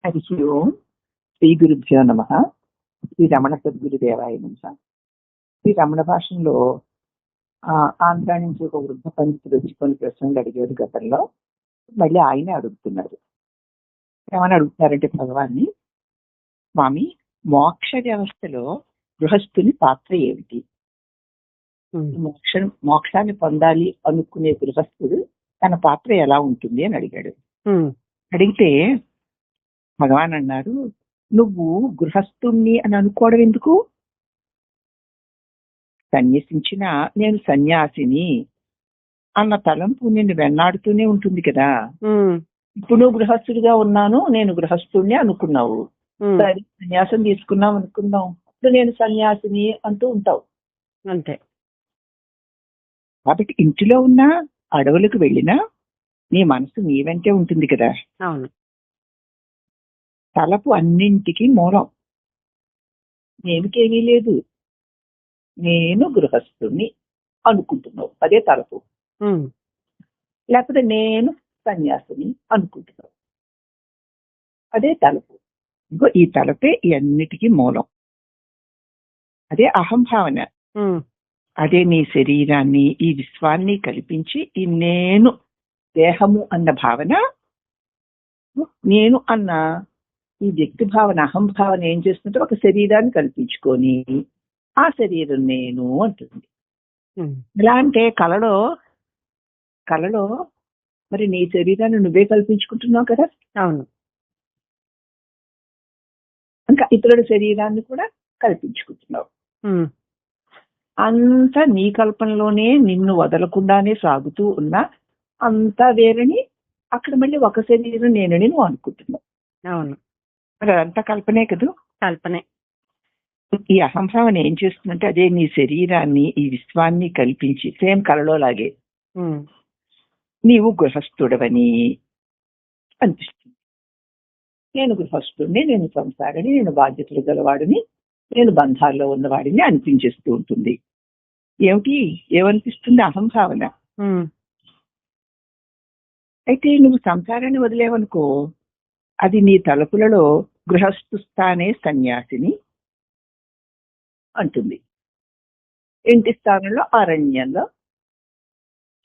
హరి ఓం. శ్రీ గురుభ్యో నమ. శ్రీ రమణ సద్గురుదేవాయ నమ. శ్రీ రమణ భాషలో ఆంధ్ర నుంచి ఒక వృద్ధ పండితుడు వచ్చి కొన్ని ప్రశ్నలు అడిగేది గతంలో. మళ్ళీ ఆయనే అడుగుతున్నారు. ఏమని అడుగుతున్నారంటే భగవాన్ని, స్వామి, మోక్ష వ్యవస్థలో గృహస్థుని పాత్ర ఏమిటి? మోక్షాన్ని పొందాలి అనుకునే గృహస్థుడు తన పాత్ర ఎలా ఉంటుంది అని అడిగాడు. అడిగితే భగవాన్ అన్నారు, నువ్వు గృహస్థుణ్ణి అని అనుకోవడం ఎందుకు? సన్యసించిన నేను సన్యాసిని అన్న తలంపు నిన్ను వెన్నాడుతూనే ఉంటుంది కదా. ఇప్పుడు నువ్వు గృహస్థుడిగా ఉన్నాను, నేను గృహస్థుణ్ణి అనుకున్నావు, సరే సన్యాసం తీసుకున్నాం అనుకుందాం, ఇప్పుడు నేను సన్యాసిని అంటూ ఉంటావు అంతే. కాబట్టి ఇంటిలో ఉన్నా అడవులకు వెళ్ళినా నీ మనసు నీ వెంటే ఉంటుంది కదా. అవును. తలపు అన్నింటికి మూలం. నేనుకేమీ లేదు, నేను గృహస్థుణ్ణి అనుకుంటున్నావు, అదే తలపు. లేకపోతే నేను సన్యాసిని అనుకుంటున్నావు, అదే తలపు. ఇంకో ఈ తలపే ఈ అన్నిటికీ మూలం. అదే అహంభావన. అదే నీ శరీరాన్ని ఈ విశ్వాన్ని కల్పించి ఈ నేను దేహము అన్న భావన, నేను అన్న ఈ వ్యక్తి భావన అహంభావన ఏం చేస్తుంటే ఒక శరీరాన్ని కల్పించుకొని ఆ శరీరం నేను అంటుంది. ఎలా అంటే కలలో మరి నీ శరీరాన్ని నువ్వే కల్పించుకుంటున్నావు కదా. అవును. ఇంకా ఇతరుల శరీరాన్ని కూడా కల్పించుకుంటున్నావు. అంతా నీ కల్పనలోనే నిన్ను వదలకుండానే సాగుతూ ఉన్నా అంతా వేరని అక్కడ మళ్ళీ ఒక శరీరం నేనని నువ్వు అనుకుంటున్నావు. అవును. మరి అదంతా కల్పనే కదా. కల్పనే. ఈ అహంభావన ఏం చేస్తుందంటే అదే నీ శరీరాన్ని ఈ విశ్వాన్ని కల్పించి సేమ్ కలలోలాగే నీవు గృహస్థుడవని అనిపిస్తుంది. నేను గృహస్థుడిని, నేను సంసారిని, నేను బాధ్యతలు గలవాడిని, నేను బంధాల్లో ఉన్నవాడిని అనిపించేస్తూ ఉంటుంది. ఏమనిపిస్తుంది? అహంభావన. అయితే నువ్వు సంసారాన్ని వదిలేవనుకో, అది నీ తలుపులలో గృహస్థు స్థానే సన్యాసిని అంటుంది, ఇంటి స్థానంలో అరణ్యంలో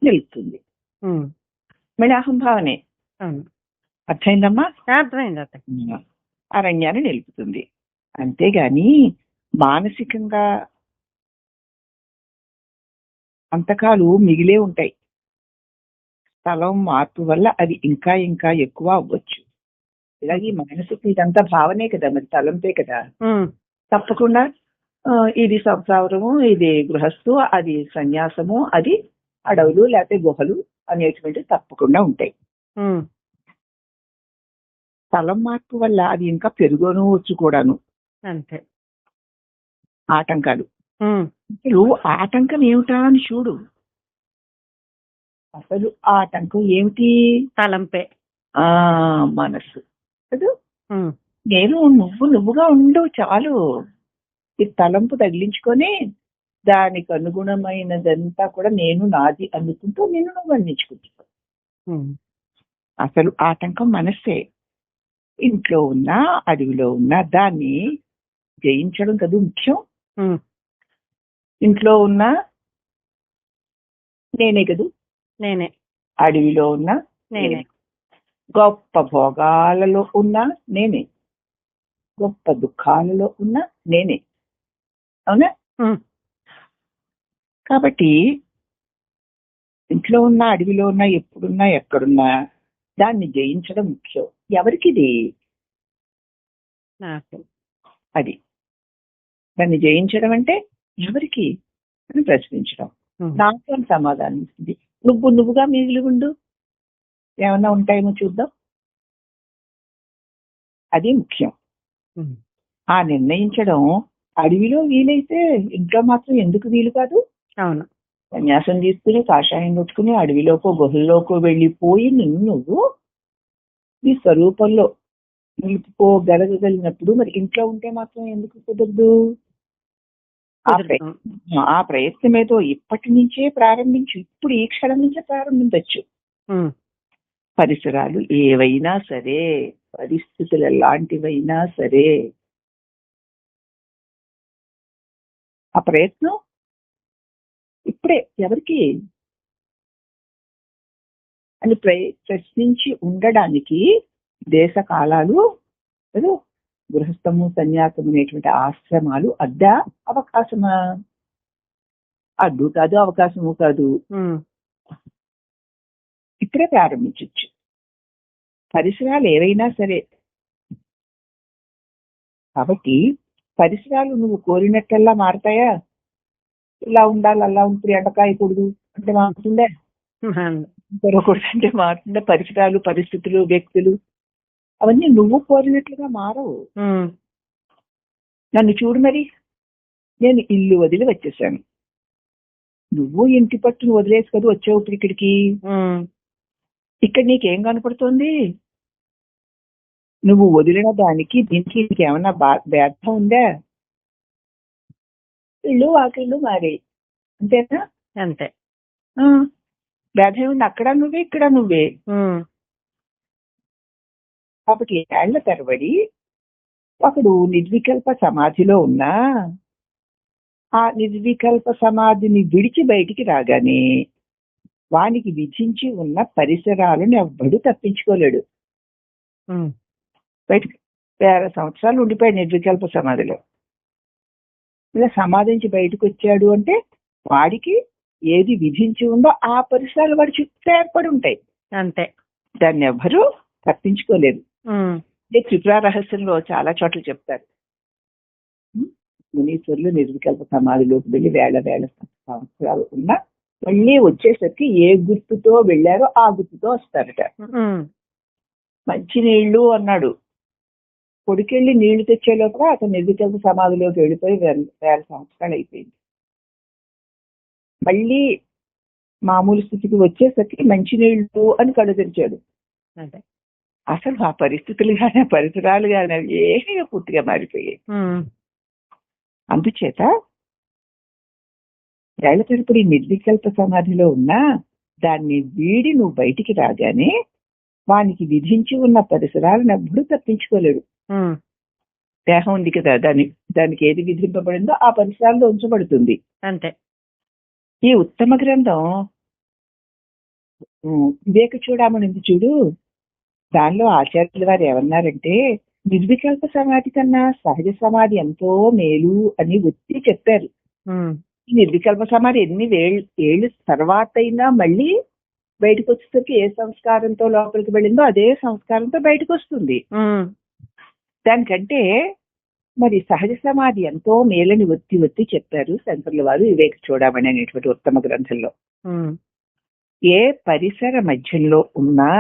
నిలుస్తుంది. మళ్ళీ అహంభావనే. అర్థమైందమ్మా? అర్థమైంది. అరణ్యాన్ని నిలుపుతుంది. అంతేగాని మానసికంగా అంతకాలు మిగిలే ఉంటాయి. స్థలం మార్పు వల్ల అది ఇంకా ఇంకా ఎక్కువ అవ్వచ్చు. ఇలాగే మనసుకు ఇదంతా భావనే కదా, మరి తలంపే కదా. తప్పకుండా ఇది సంసారము, ఇది గృహస్థు, అది సన్యాసము, అది అడవులు లేకపోతే గుహలు అనేటువంటి తప్పకుండా ఉంటాయి. స్థలం మార్పు వల్ల అది ఇంకా పెరుగను వచ్చు కూడాను. అంతే. ఆటంకాలు. అసలు ఆటంకం ఏమిటా అని చూడు. అసలు ఆటంకం ఏమిటి? తలంపే. మనస్సు. నేను నువ్వుగా ఉండు చాలు. ఈ తలంపు తగిలించుకొని దానికి అనుగుణమైనదంతా కూడా నేను నాది అనుకుంటూ నేను నువ్వు వర్ణించుకుంటున్నావు. అసలు ఆటంకం మనస్సే. ఇంట్లో ఉన్నా అడవిలో ఉన్నా దాన్ని జయించడం కదా ముఖ్యం. ఇంట్లో ఉన్నా నేనే కదూ, నేనే. అడవిలో ఉన్నా నేనే. గొప్ప భోగాలలో ఉన్నా నేనే, గొప్ప దుఃఖాలలో ఉన్నా నేనే. అవునా? కాబట్టి ఇంట్లో ఉన్నా అడవిలో ఉన్నా ఎప్పుడున్నా ఎక్కడున్నా దాన్ని జయించడం ముఖ్యం. ఎవరికిది? అది దాన్ని జయించడం అంటే ఎవరికి అని ప్రశ్నించడం. నాకు సమాధానం ఇస్తుంది. నువ్వుగా మిగిలి ఉండు, ఏమన్నా ఉంటాయేమో చూద్దాం. అది ముఖ్యం. ఆ నిర్ణయించడం అడవిలో వీలైతే ఇంట్లో మాత్రం ఎందుకు వీలు కాదు? అవును. సన్యాసం తీసుకుని కాషాయం కొట్టుకుని అడవిలోకో గుహల్లోకో వెళ్ళిపోయి నువ్వు నీ స్వరూపంలో నిలుపుకోగలగలిగినప్పుడు మరి ఇంట్లో ఉంటే మాత్రం ఎందుకు కుదరదు? ఆ ప్రయత్నం ఏదో ఇప్పటి నుంచే ప్రారంభించు. ఇప్పుడు ఈ క్షణం నుంచే ప్రారంభించచ్చు. పరిసరాలు ఏవైనా సరే పరిస్థితులు ఎలాంటివైనా సరే ఆ ప్రయత్నం ఇప్పుడే ఎవరికి అని ప్రశ్నించి ఉండడానికి దేశ కాలాలు గృహస్థము సన్యాసము అనేటువంటి ఆశ్రమాలు అద్దా అవకాశమా? అడ్డు కాదు, అవకాశము కాదు. ఇప్పుడే ప్రారంభించవచ్చు. పరిసరాలు ఏవైనా సరే. కాబట్టి పరిసరాలు నువ్వు కోరినట్టల్లా మారతాయా? ఇలా ఉండాలి, అలా ఉంటుంది, ఎండకాయకూడదు అంటే మారుతుందే, కొరకూడదు అంటే మారుతుందే. పరిసరాలు, పరిస్థితులు, వ్యక్తులు అవన్నీ నువ్వు కోరినట్లుగా మారవు. నన్ను చూడు, మరి నేను ఇల్లు వదిలి వచ్చేసాను. నువ్వు ఇంటి పట్టును వదిలేసి కదా వచ్చావు ఇప్పుడు ఇక్కడికి. ఇక్కడ నీకేం కనపడుతోంది? నువ్వు వదిలిన దానికి దీనికి నీకేమన్నా భేదం ఉందా? ఇల్లు వాకిళ్ళు మారాయి, అంతేనా? అంతే. భేదం ఉంది. అక్కడ నువ్వే, ఇక్కడ నువ్వే. కాబట్టి ఏళ్ల తరబడి ఒకడు నిర్వికల్ప సమాధిలో ఉన్నా ఆ నిర్వికల్ప సమాధిని విడిచి బయటికి రాగానే వానికి విధించి ఉన్న పరిసరాలను ఎవ్వడు తప్పించుకోలేడు. బయటికి 1000 సంవత్సరాలు ఉండిపోయాడు నిర్వికల్ప సమాధిలో. ఇలా సమాధించి బయటకు వచ్చాడు అంటే వాడికి ఏది విధించి ఉందో ఆ పరిసరాలు వాడి చుట్టూ ఏర్పడి ఉంటాయి. అంతే, దాన్ని ఎవ్వరూ తప్పించుకోలేరు. త్రిపుర రహస్యంలో చాలా చోట్ల చెప్తారు. మునీశ్వరులు నిర్వికల్ప సమాధిలోకి వెళ్ళి వేల సంవత్సరాలు ఉన్నా మళ్ళీ వచ్చేసరికి ఏ గుర్తుతో వెళ్ళారో ఆ గుర్తుతో వస్తారట. మంచి నీళ్లు అన్నాడు, కొడుకెళ్ళి నీళ్లు తెచ్చే లోపల అతను నిర్వికల్ప సమాధిలోకి వెళ్ళిపోయి 1000 సంవత్సరాలు అయిపోయింది. మళ్ళీ మామూలు స్థితికి వచ్చేసరికి మంచి నీళ్లు అని కళ్ళు తెరిచాడు. అసలు ఆ పరిస్థితులు కానీ ఆ పరిసరాలు కానీ అవి ఏమీ పూర్తిగా మారిపోయాయి. అందుచేత ఏళ్ల తరపుడు నిర్వికల్ప సమాధిలో ఉన్నా దాన్ని వీడి నువ్వు బయటికి రాగానే వానికి విధించి ఉన్న పరిసరాలను ఎవ్వడూ తప్పించుకోలేడు. దేహం ఉంది కదా, దానికి ఏది విధింపబడిందో ఆ పరిసరాల్లో ఉంచబడుతుంది. అంతే. ఈ ఉత్తమ గ్రంథం వివేక చూడమని చూడు, దానిలో ఆచార్యుల వారు ఏమన్నారంటే నిర్వికల్ప సమాధి కన్నా సహజ సమాధి ఎంతో మేలు అని వచ్చి చెప్పారు. ఈ నిర్వికల్ప సమాధి ఎన్ని ఏళ్ళు తర్వాత అయినా మళ్ళీ బయటకు వచ్చేసరికి ఏ సంస్కారంతో లోపలికి వెళ్ళిందో అదే సంస్కారంతో బయటకు వస్తుంది. దానికంటే మరి సహజ సమాధి ఎంతో మేలని ఒత్తి చెప్పారు శంకర్ల వారు వివేక చూడమని అనేటువంటి ఉత్తమ గ్రంథంలో. ఏ పరిసర మధ్యంలో ఉన్నా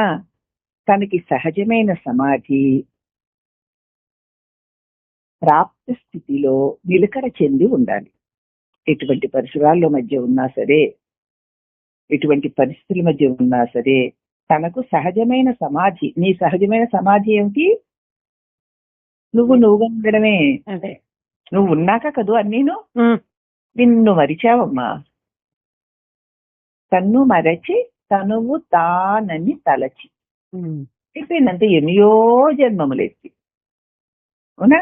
తనకి సహజమైన సమాధి ప్రాప్త స్థితిలో నిలకడ చెంది ఉండాలి. ఎటువంటి పరిసరాల్లో మధ్య ఉన్నా సరే, ఎటువంటి పరిస్థితుల మధ్య ఉన్నా సరే తనకు సహజమైన సమాధి. నీ సహజమైన సమాధి ఏమిటి? నువ్వుగా ఉండడమే. నువ్వు ఉన్నాక కదూ అన్నీను. నిన్ను మరిచావమ్మా. తన్ను మరచి తనువు తానని తలచి అయిపోయిందంటే ఎన్నో జన్మములెత్తి. అవునా?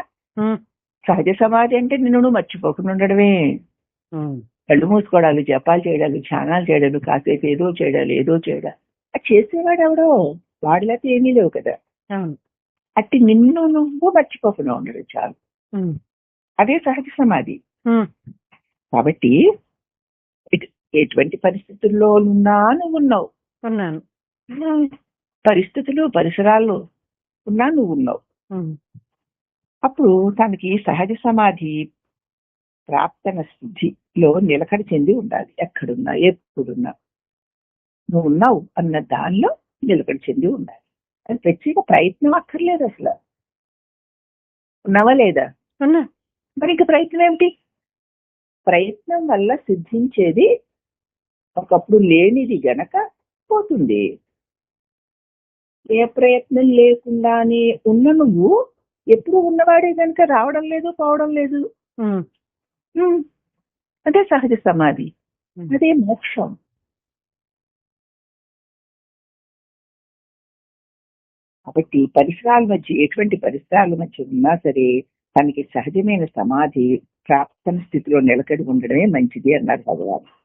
సహజ సమాధి అంటే నిన్ను నువ్వు మర్చిపోకుండా ఉండడమే. కళ్ళు మూసుకోవడాలు, జపాలు చేయడాలు, ధ్యానాలు చేయడాలు, కాసేపు ఏదో చేయడాలు. అది చేసేవాడు ఎవడో, వాడిలైతే ఏమీ లేవు కదా. అట్టి నిన్ను నువ్వు మర్చిపోకుండా ఉండడు చాలు. అదే సహజ సమాధి. కాబట్టి ఎటువంటి పరిస్థితుల్లో ఉన్నా నువ్వు ఉన్నావు. పరిస్థితులు పరిసరాల్లో ఉన్నా నువ్వు ఉన్నావు. అప్పుడు తనకి సహజ సమాధి ప్రాప్తన స్థితిలో నిలకడ చెంది ఉండాలి. ఎక్కడున్నా ఎప్పుడున్నా నువ్వు ఉన్నావు అన్న దానిలో నిలకడ చెంది ఉండాలి. అది ప్రత్యేక ప్రయత్నం అక్కర్లేదు. అసలు ఉన్నావా లేదా? మరి ఇంక ప్రయత్నం ఏమిటి? ప్రయత్నం వల్ల సిద్ధించేది ఒకప్పుడు లేనిది గనక పోతుంది. ఏ ప్రయత్నం లేకుండానే ఉన్న నువ్వు ఎప్పుడు ఉన్నవాడే గనక రావడం లేదు, పోవడం లేదు. అదే సహజ సమాధి, అదే మోక్షం. కాబట్టి పరిసరాల మధ్య ఎటువంటి పరిసరాల మధ్య ఉన్నా సరే తనకి సహజమైన సమాధి ప్రాప్తన స్థితిలో నిలకడి ఉండడమే మంచిది అన్నారు భగవాన్.